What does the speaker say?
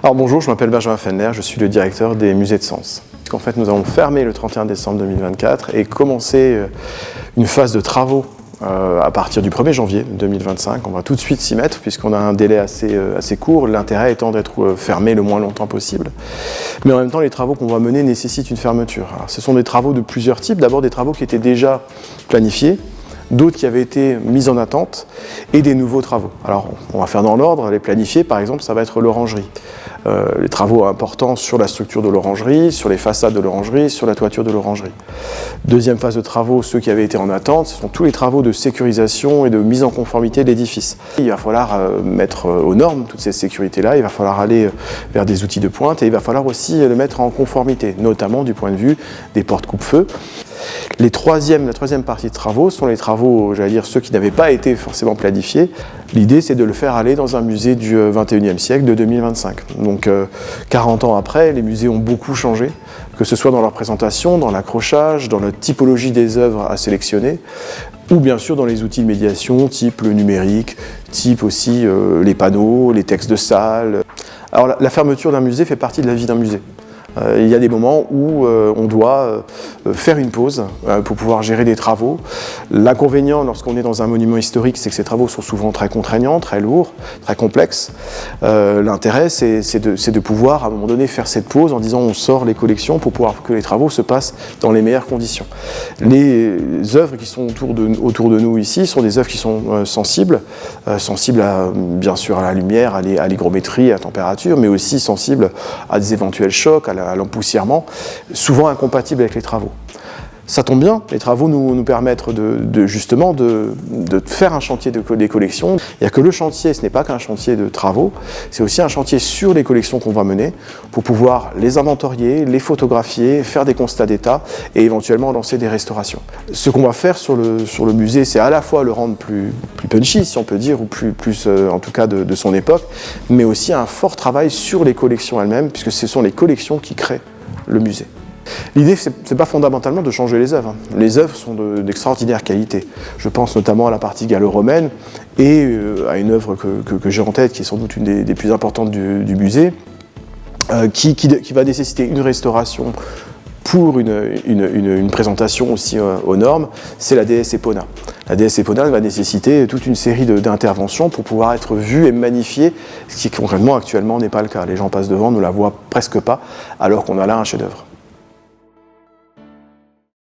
Alors bonjour, je m'appelle Benjamin Fenner, je suis le directeur des musées de Sens. En fait, nous avons fermé le 31 décembre 2024 et commencé une phase de travaux à partir du 1er janvier 2025. On va tout de suite s'y mettre puisqu'on a un délai assez court, l'intérêt étant d'être fermé le moins longtemps possible. Mais en même temps, les travaux qu'on va mener nécessitent une fermeture. Alors, ce sont des travaux de plusieurs types. D'abord des travaux qui étaient déjà planifiés, d'autres qui avaient été mis en attente et des nouveaux travaux. Alors on va faire dans l'ordre, les planifiés par exemple, ça va être l'orangerie. Les travaux importants sur la structure de l'orangerie, sur les façades de l'orangerie, sur la toiture de l'orangerie. Deuxième phase de travaux, ceux qui avaient été en attente, ce sont tous les travaux de sécurisation et de mise en conformité de l'édifice. Il va falloir mettre aux normes toutes ces sécurités-là, il va falloir aller vers des outils de pointe et il va falloir aussi le mettre en conformité, notamment du point de vue des portes coupe-feu. La troisième partie de travaux sont les travaux, j'allais dire, ceux qui n'avaient pas été forcément planifiés. L'idée, c'est de le faire aller dans un musée du 21e siècle, de 2025. Donc, 40 ans après, les musées ont beaucoup changé, que ce soit dans leur présentation, dans l'accrochage, dans la typologie des œuvres à sélectionner, ou bien sûr dans les outils de médiation, type le numérique, type aussi les panneaux, les textes de salle. Alors, la fermeture d'un musée fait partie de la vie d'un musée. Il y a des moments où on doit faire une pause pour pouvoir gérer des travaux. L'inconvénient lorsqu'on est dans un monument historique, c'est que ces travaux sont souvent très contraignants, très lourds, très complexes. L'intérêt, c'est de pouvoir à un moment donné faire cette pause en disant on sort les collections pour pouvoir que les travaux se passent dans les meilleures conditions. Les œuvres qui sont autour de nous ici sont des œuvres qui sont sensibles bien sûr à la lumière, à l'hygrométrie, à la température, mais aussi sensibles à des éventuels chocs, à l'empoussièrement, souvent incompatibles avec les travaux. Ça tombe bien, les travaux nous permettent justement de faire un chantier des collections. Il n'y a que le chantier, ce n'est pas qu'un chantier de travaux, c'est aussi un chantier sur les collections qu'on va mener pour pouvoir les inventorier, les photographier, faire des constats d'état et éventuellement lancer des restaurations. Ce qu'on va faire sur le musée, c'est à la fois le rendre plus punchy, si on peut dire, ou plus en tout cas de son époque, mais aussi un fort travail sur les collections elles-mêmes, puisque ce sont les collections qui créent le musée. L'idée, ce n'est pas fondamentalement de changer les œuvres. Les œuvres sont d'extraordinaire qualité. Je pense notamment à la partie gallo-romaine et à une œuvre que j'ai en tête, qui est sans doute une des plus importantes du musée, qui va nécessiter une restauration pour une présentation aussi aux normes, c'est la déesse Epona. La déesse Epona va nécessiter toute une série d'interventions pour pouvoir être vue et magnifiée, ce qui concrètement actuellement n'est pas le cas. Les gens passent devant, ne la voient presque pas, alors qu'on a là un chef-d'œuvre.